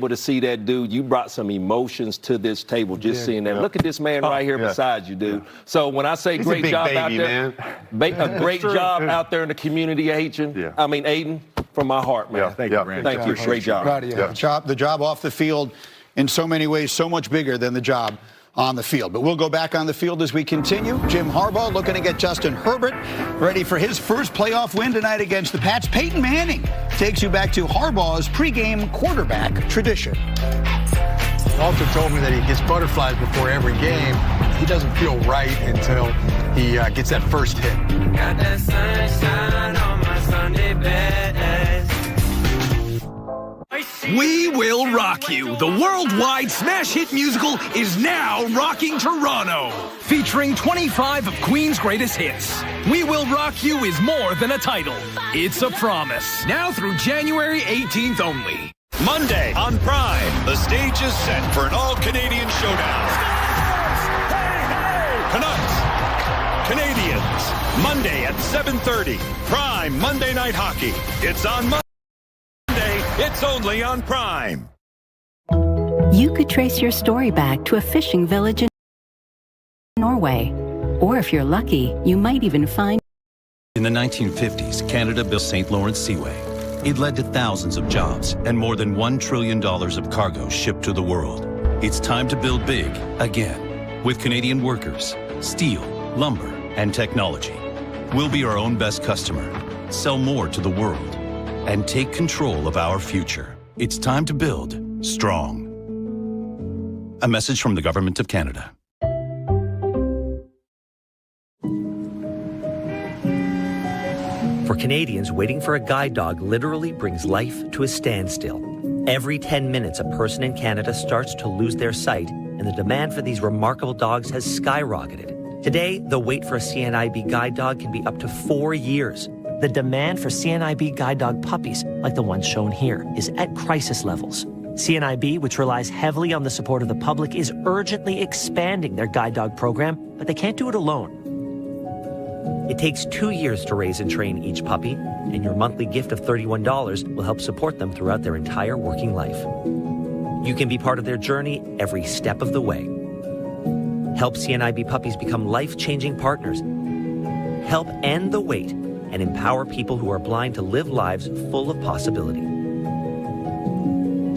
able to see that, dude, you brought some emotions to this table just seeing that. Look at this man right here beside you, dude. So when I say great job out there, a great job out there in the community, Aiden, from my heart, man. Thank you, Brandon. Thank you. Great job. Proud of you. The job off the field, in so many ways, so much bigger than the job on the field. But we'll go back on the field as we continue. Jim Harbaugh looking to get Justin Herbert ready for his first playoff win tonight against the Pats. Peyton Manning takes you back to Harbaugh's pregame quarterback tradition. Walter told me that he gets butterflies before every game. He doesn't feel right until he gets that first hit. Got that sunshine on my Sunday best. We Will Rock You, the worldwide smash hit musical, is now rocking Toronto. Featuring 25 of Queen's greatest hits. We Will Rock You is more than a title. It's a promise. Now through January 18th only. Monday on Prime, the stage is set for an all-Canadian showdown. Canucks, Canadians, Monday at 7:30. Prime Monday Night Hockey. It's on Monday. It's only on Prime. You could trace your story back to a fishing village in Norway. Or if you're lucky, you might even find... In the 1950s, Canada built St. Lawrence Seaway. It led to thousands of jobs and more than $1 trillion of cargo shipped to the world. It's time to build big again with Canadian workers, steel, lumber, and technology. We'll be our own best customer, sell more to the world, and take control of our future. It's time to build strong. A message from the Government of Canada. For Canadians, waiting for a guide dog literally brings life to a standstill. Every 10 minutes, a person in Canada starts to lose their sight, and the demand for these remarkable dogs has skyrocketed. Today, the wait for a CNIB guide dog can be up to 4 years. The demand for CNIB guide dog puppies, like the ones shown here, is at crisis levels. CNIB, which relies heavily on the support of the public, is urgently expanding their guide dog program, but they can't do it alone. It takes 2 years to raise and train each puppy, and your monthly gift of $31 will help support them throughout their entire working life. You can be part of their journey every step of the way. Help CNIB puppies become life-changing partners. Help end the wait and empower people who are blind to live lives full of possibility.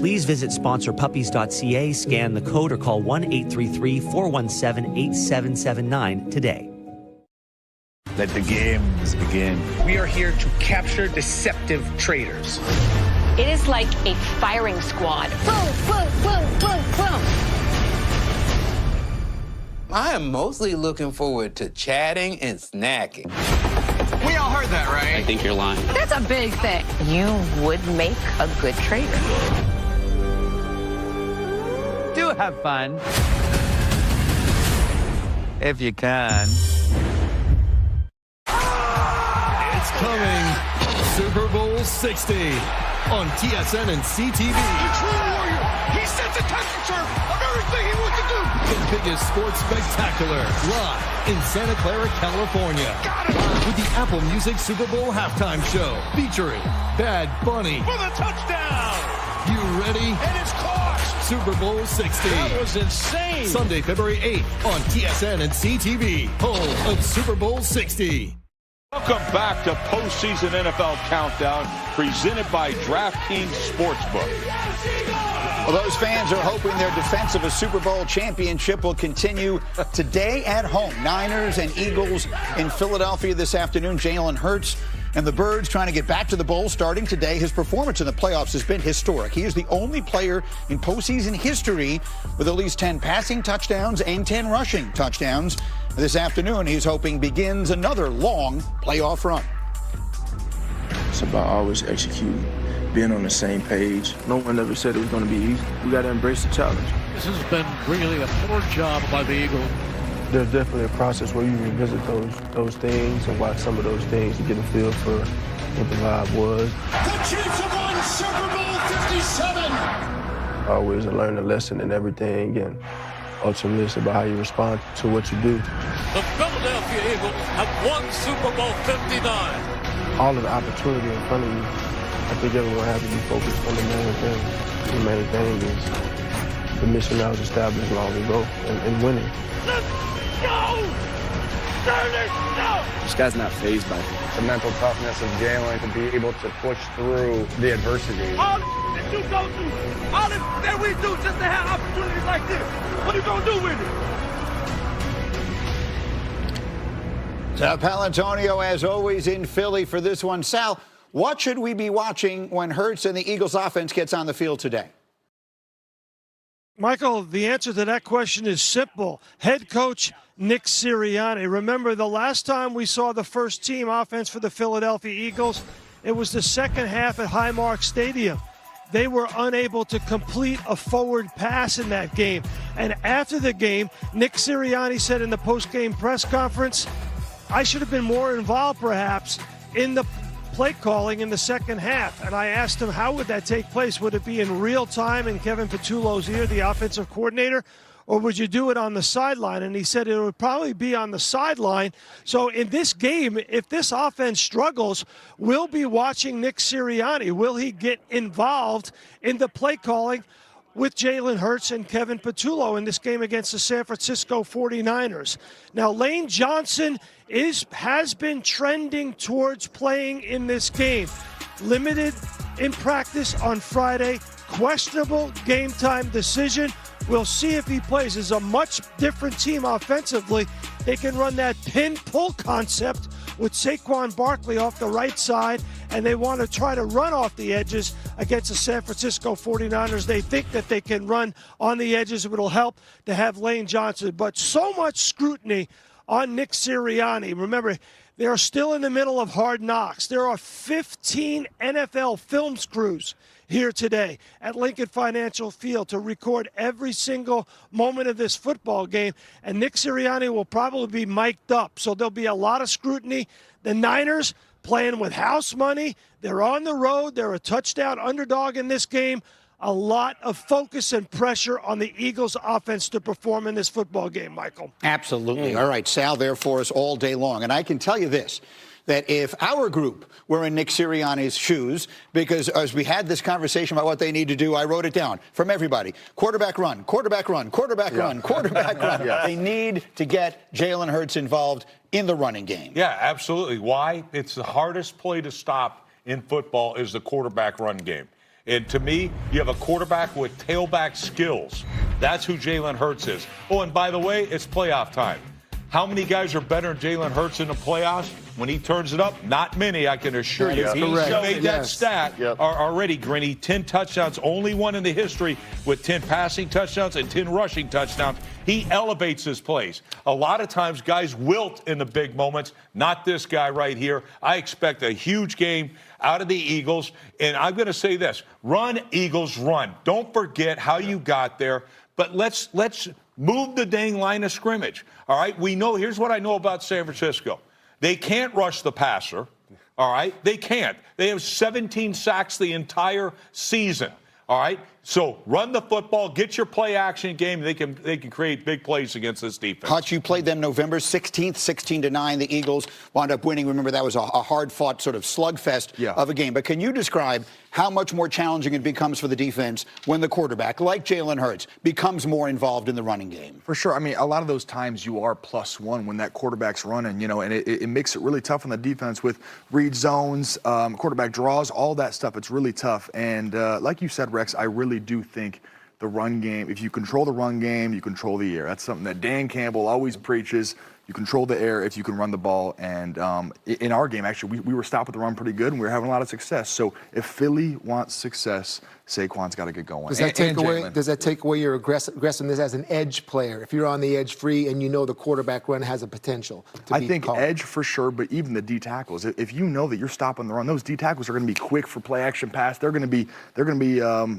Please visit sponsorpuppies.ca, scan the code, or call 1-833-417-8779 today. Let the games begin. We are here to capture deceptive traders. It is like a firing squad. Boom, boom, boom, boom, boom. I am mostly looking forward to chatting and snacking. We all heard that, right? I think you're lying. That's a big thing. You would make a good trader. Do have fun. If you can. It's coming. Super Bowl 60 on TSN and CTV. The true warrior. He sets the temperature of everything he wants to do. The biggest sports spectacular live in Santa Clara, California. With the Apple Music Super Bowl halftime show featuring Bad Bunny. For the touchdown. You ready? And it's caught. Super Bowl 60. That was insane. Sunday, February 8th on TSN and CTV. Home of Super Bowl 60. Welcome back to postseason NFL Countdown, presented by DraftKings Sportsbook. Well, those fans are hoping their defense of a Super Bowl championship will continue today at home. Niners and Eagles in Philadelphia this afternoon. Jalen Hurts and the Birds trying to get back to the bowl starting today. His performance in the playoffs has been historic. He is the only player in postseason history with at least 10 passing touchdowns and 10 rushing touchdowns. This afternoon, he's hoping begins another long playoff run. It's about always executing, being on the same page. No one ever said it was going to be easy. We got to embrace the challenge. This has been really a poor job by the Eagles. There's definitely a process where you revisit those things and watch some of those things to get a feel for what the vibe was. The Chiefs have won Super Bowl 57. Always learn a lesson in everything, and ultimately it's about how you respond to what you do. The Philadelphia Eagles have won Super Bowl 59. All of the opportunity in front of you, I think everyone has to be focused on the main thing. the main thing is the mission that was established long ago and winning. Let's go! This guy's not fazed by it. The mental toughness of Jalen to be able to push through the adversity. All that you go through, all that we do just to have opportunities like this. What are you going to do with it? Sal Palantonio, as always, in Philly for this one. Sal, what should we be watching when Hurts and the Eagles offense gets on the field today? Michael, the answer to that question is simple. Head coach Nick Sirianni. Remember, the last time we saw the first team offense for the Philadelphia Eagles, it was the second half at Highmark Stadium. They were unable to complete a forward pass in that game. And after the game, Nick Sirianni said in the post-game press conference, I should have been more involved perhaps in the play calling in the second half. And I asked him, how would that take place? Would it be in real time in Kevin Patullo's ear, the offensive coordinator, or would you do it on the sideline? And he said it would probably be on the sideline. So in this game, if this offense struggles, we'll be watching Nick Sirianni. Will he get involved in the play calling with Jalen Hurts and Kevin Patullo in this game against the San Francisco 49ers? Now, Lane Johnson has been trending towards playing in this game. Limited in practice on Friday, questionable game time decision. We'll see if he plays. It's a much different team offensively. They can run that pin-pull concept with Saquon Barkley off the right side, and they want to try to run off the edges against the San Francisco 49ers. They think that they can run on the edges. It will help to have Lane Johnson. But so much scrutiny on Nick Sirianni. Remember, they are still in the middle of Hard Knocks. There are 15 NFL film crews here today at Lincoln Financial Field to record every single moment of this football game, and Nick Sirianni will probably be mic'd up, so there'll be a lot of scrutiny. The Niners playing with house money. They're on the road. They're a touchdown underdog in this game. A lot of focus and pressure on the Eagles' offense to perform in this football game, Michael. Absolutely. All right, Sal there for us all day long. And I can tell you this, that if our group were in Nick Sirianni's shoes, because as we had this conversation about what they need to do, I wrote it down from everybody. Quarterback run, quarterback run, quarterback run, quarterback run. Yes. They need to get Jalen Hurts involved in the running game. Yeah, absolutely. Why? It's the hardest play to stop in football is the quarterback run game. And to me, you have a quarterback with tailback skills. That's who Jalen Hurts is. Oh, and by the way, it's playoff time. How many guys are better than Jalen Hurts in the playoffs? When he turns it up, not many, I can assure you. He made that stat already, Grinny. 10 touchdowns, only one in the history with 10 passing touchdowns and 10 rushing touchdowns. He elevates his plays. A lot of times, guys wilt in the big moments. Not this guy right here. I expect a huge game out of the Eagles. And I'm going to say this. Run, Eagles, run. Don't forget how you got there. But let's move the dang line of scrimmage. All right? We know, here's what I know about San Francisco. They can't rush the passer, all right? They can't. They have 17 sacks the entire season, all right? So run the football, get your play-action game. They can create big plays against this defense. Hutch, you played them November 16th, 16-9. The Eagles wound up winning. Remember, that was a hard-fought sort of slugfest of a game. But can you describe how much more challenging it becomes for the defense when the quarterback, like Jalen Hurts, becomes more involved in the running game? For sure. I mean, a lot of those times you are +1 when that quarterback's running, you know, and it makes it really tough on the defense with read zones, quarterback draws, all that stuff. It's really tough. And like you said, Rex, I really do think the run game, if you control the run game, you control the air. That's something that Dan Campbell always preaches. You control the air if you can run the ball. And in our game, actually, we were stopping the run pretty good, and we were having a lot of success. So if Philly wants success, Saquon's got to get going. Does that take away your aggressiveness as an edge player? If you're on the edge free and you know the quarterback run has a potential to be called? Edge for sure, but even the D tackles. If you know that you're stopping the run, those D tackles are going to be quick for play action pass. They're going to be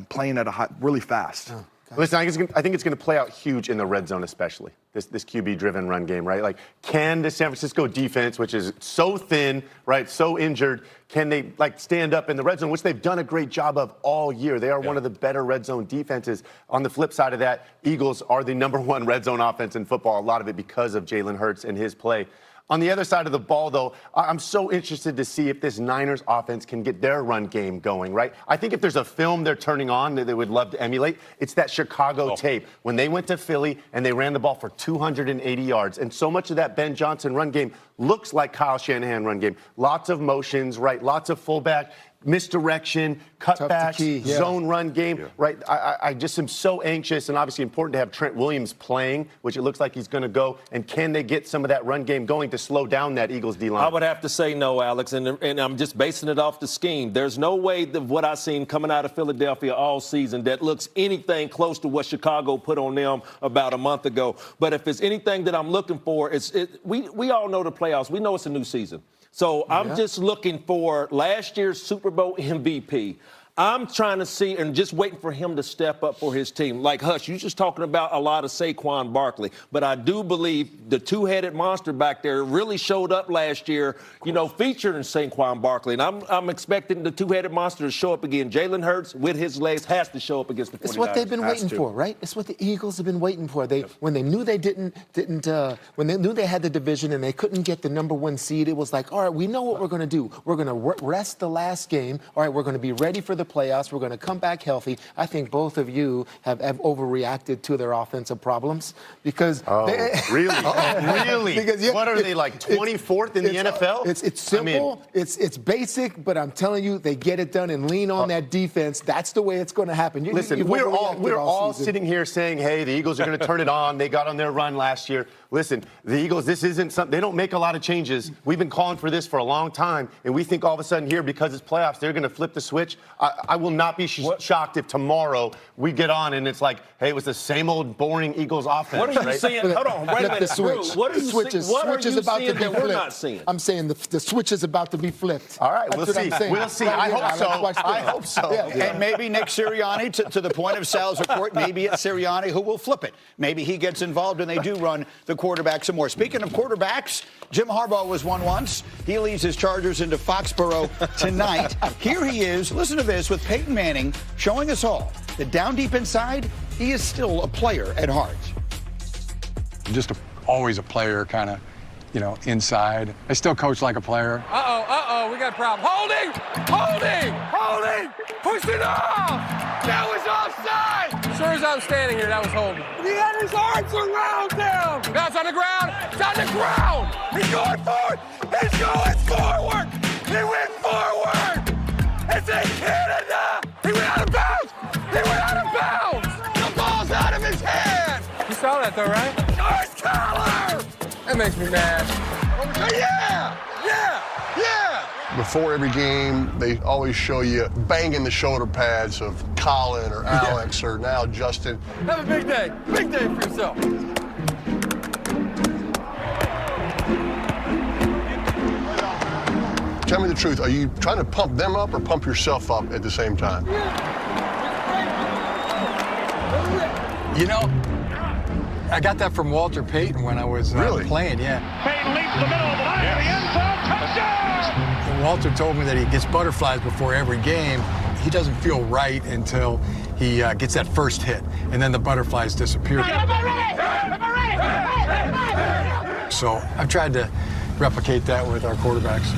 playing at a really fast. Oh. Listen, I think it's going to play out huge in the red zone, especially this QB-driven run game, right? Like, can the San Francisco defense, which is so thin, right, so injured, can they stand up in the red zone, which they've done a great job of all year? They are one of the better red zone defenses. On the flip side of that, Eagles are the #1 red zone offense in football. A lot of it because of Jalen Hurts and his play. On the other side of the ball, though, I'm so interested to see if this Niners offense can get their run game going, right? I think if there's a film they're turning on that they would love to emulate, it's that Chicago tape when they went to Philly and they ran the ball for 280 yards. And so much of that Ben Johnson run game looks like Kyle Shanahan run game. Lots of motions, right? Lots of fullback. Misdirection, cutbacks, zone run game, right? I just am so anxious, and obviously important to have Trent Williams playing, which it looks like he's going to go. And can they get some of that run game going to slow down that Eagles D-line? I would have to say no, Alex, and I'm just basing it off the scheme. There's no way that what I've seen coming out of Philadelphia all season that looks anything close to what Chicago put on them about a month ago. But if it's anything that I'm looking for, we all know the playoffs. We know it's a new season. So I'm just looking for last year's Super Bowl MVP. I'm trying to see and just waiting for him to step up for his team. Like, Hush, you're just talking about a lot of Saquon Barkley. But I do believe the two-headed monster back there really showed up last year, featuring Saquon Barkley. And I'm expecting the two-headed monster to show up again. Jalen Hurts, with his legs, has to show up against the 49ers. It's what they've been waiting for, right? It's what the Eagles have been waiting for. When they knew they when they knew they had the division and they couldn't get the number 1 seed, it was like, all right, we know what we're going to do. We're going to rest the last game. All right, we're going to be ready for the playoffs. We're going to come back healthy. I think both of you have overreacted to their offensive problems because really? Because, what are they, like 24th in the NFL? It's simple. It's basic, but I'm telling you, they get it done and lean on that defense. That's the way it's going to happen. Listen, we're all sitting here saying, hey, the Eagles are going to turn it on. They got on their run last year. Listen, the Eagles, this isn't something. They don't make a lot of changes. We've been calling for this for a long time, and we think all of a sudden here, because it's playoffs, they're going to flip the switch. I will not be shocked if tomorrow we get on and it's like, hey, it was the same old boring Eagles offense. What are you saying? Hold on, wait a minute. The switch. What are you switch is about to be that flipped. we're not seeing? I'm saying the switch is about to be flipped. All right, we'll see. We'll see. I hope so. And maybe Nick Sirianni, to the point of Sal's report, maybe it's Sirianni who will flip it. Maybe he gets involved and they do run the quarterback some more. Speaking of quarterbacks, Jim Harbaugh was one once. He leads his Chargers into Foxborough tonight. Here he is, listen to this, with Peyton Manning showing us all that down deep inside, he is still a player at heart. Just always a player, kind of, inside. I still coach like a player. We got a problem. Holding! Push it off! That was offside! As sure as I'm standing here, that was holding. He had his arms around him! Now it's on the ground! It's on the ground! He's going forward! He's going forward! He went forward! It's in Canada! He went out of bounds! The ball's out of his hand! You saw that though, right? His collar! That makes me mad. Yeah! Before every game, they always show you banging the shoulder pads of Colin or Alex or now Justin. Have a big day. Big day for yourself. Tell me the truth. Are you trying to pump them up or pump yourself up at the same time? I got that from Walter Payton when I was playing, Payton leaps the middle of the line to the end zone. Touchdown! And Walter told me that he gets butterflies before every game. He doesn't feel right until he gets that first hit, and then the butterflies disappear. So I've tried to replicate that with our quarterbacks.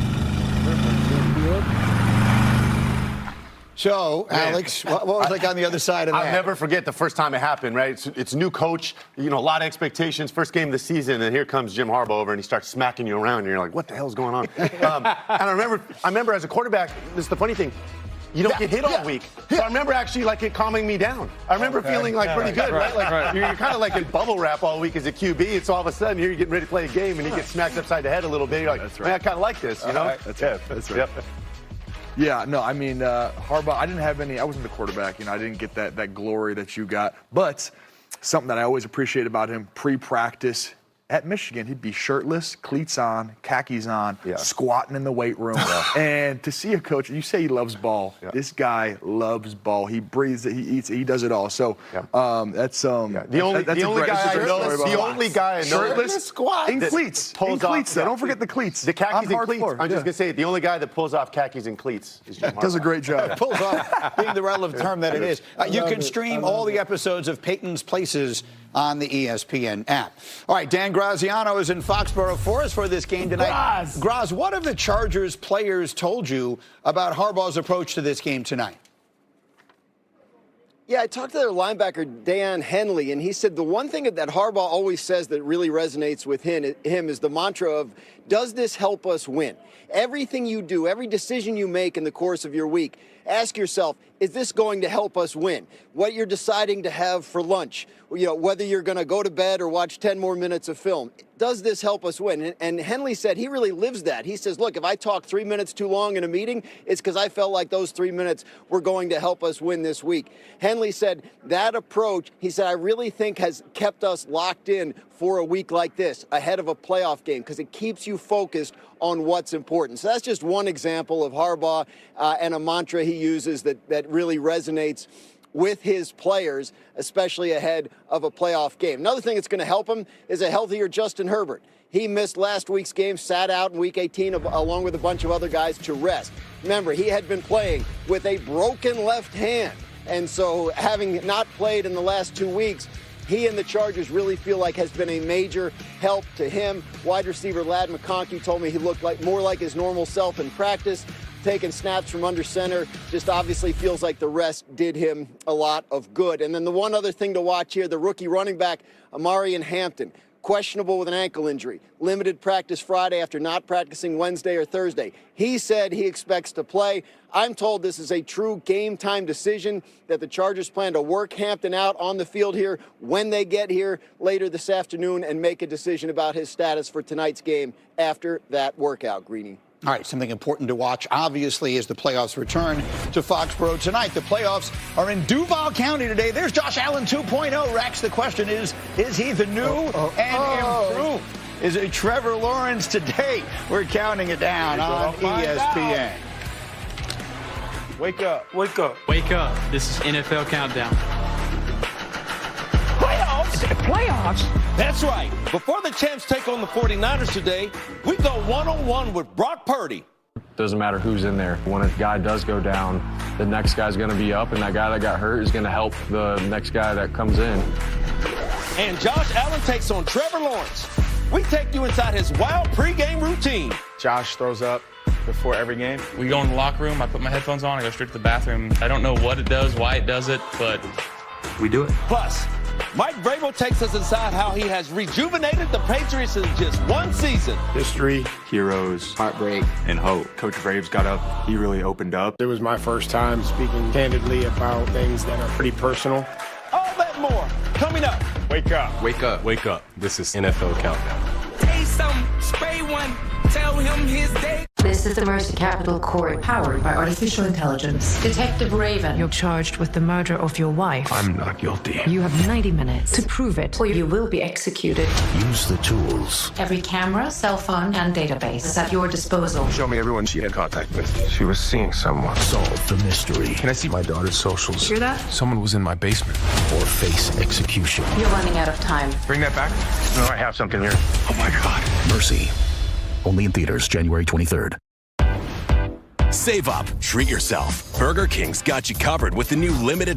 So, Alex, what was like on the other side of that? I'll never forget the first time it happened, right? It's new coach, a lot of expectations, first game of the season, and here comes Jim Harbaugh over, and he starts smacking you around, and you're like, what the hell's going on? And I remember as a quarterback, this is the funny thing, you don't get hit all week. So I remember actually like it calming me down. I remember feeling like pretty good, right? Like you're kind of like in bubble wrap all week as a QB, and so all of a sudden you're getting ready to play a game, and he gets smacked upside the head a little bit. You're like, man, I kind of like this, That's right. Yep. Yeah, no, I mean, Harbaugh, I wasn't the quarterback, I didn't get that glory that you got. But something that I always appreciate about him, pre-practice, at Michigan, he'd be shirtless, cleats on, khakis on, squatting in the weight room. And to see a coach, you say he loves ball. This guy loves ball. He breathes it, he eats it, he does it all. So that's the only guy I know shirtless, squat, in cleats. Don't forget the cleats. The khakis and cleats. I'm just gonna say the only guy that pulls off khakis and cleats is Jim Harbaugh. Does a great job. Pulls off being the relevant term that it is. You can stream all the episodes of Peyton's Places on the ESPN app. All right, Dan Graziano is in Foxborough for us for this game tonight. Graz, what have the Chargers players told you about Harbaugh's approach to this game tonight? Yeah, I talked to their linebacker, Dan Henley, and he said the one thing that Harbaugh always says that really resonates with him is the mantra of, does this help us win? Everything you do, every decision you make in the course of your week, ask yourself, is this going to help us win? What you're deciding to have for lunch, whether you're going to go to bed or watch 10 more minutes of film, does this help us win? And Henley said he really lives that. He says, look, if I talk 3 minutes too long in a meeting, it's because I felt like those 3 minutes were going to help us win this week. Henley said that approach, he said, I really think has kept us locked in for a week like this, ahead of a playoff game, because it keeps you focused on what's important. So that's just one example of Harbaugh and a mantra he uses that really resonates with his players, especially ahead of a playoff game. Another thing that's going to help him is a healthier Justin Herbert. He missed last week's game, sat out in Week 18 along with a bunch of other guys to rest. Remember, he had been playing with a broken left hand, and so having not played in the last 2 weeks, he and the Chargers really feel like has been a major help to him. Wide receiver Ladd McConkey told me he looked more like his normal self in practice, taking snaps from under center. Just obviously feels like the rest did him a lot of good. And then the one other thing to watch here, the rookie running back, Amarian Hampton, questionable with an ankle injury. Limited practice Friday after not practicing Wednesday or Thursday. He said he expects to play. I'm told this is a true game-time decision, that the Chargers plan to work Hampton out on the field here when they get here later this afternoon and make a decision about his status for tonight's game after that workout, Greeny. All right, something important to watch, obviously, as the playoffs return to Foxborough tonight. The playoffs are in Duval County today. There's Josh Allen 2.0. Rex, the question is he the new and improved? Is it Trevor Lawrence today? We're counting it down on ESPN. Wake up. Wake up. Wake up. This is NFL Countdown. Playoffs? That's right. Before the champs take on the 49ers today, we go one-on-one with Brock Purdy. Doesn't matter who's in there. When a guy does go down, the next guy's going to be up, and that guy that got hurt is going to help the next guy that comes in. And Josh Allen takes on Trevor Lawrence. We take you inside his wild pregame routine. Josh throws up before every game. We go in the locker room, I put my headphones on, I go straight to the bathroom. I don't know what it does, why it does it, but we do it. Plus, Mike Vrabel takes us inside how he has rejuvenated the Patriots in just one season. History, heroes, heartbreak, and hope. Coach Braves got up. He really opened up. It was my first time speaking candidly about things that are pretty personal. All that more coming up. Wake up. Wake up. Wake up. This is NFL Countdown. Say something, spray one, tell him his day. This is the Mercy Capital Court, powered by artificial intelligence. Detective Raven, you're charged with the murder of your wife. I'm not guilty. You have 90 minutes to prove it, or you will be executed. Use the tools. Every camera, cell phone, and database is at your disposal. Show me everyone she had contact with. She was seeing someone. Solve the mystery. Can I see my daughter's socials? Hear that? Someone was in my basement. Or face execution. You're running out of time. Bring that back. No, I have something here. Oh my God. Mercy. Only in theaters January 23rd. Save up. Treat yourself. Burger King's got you covered with the new limited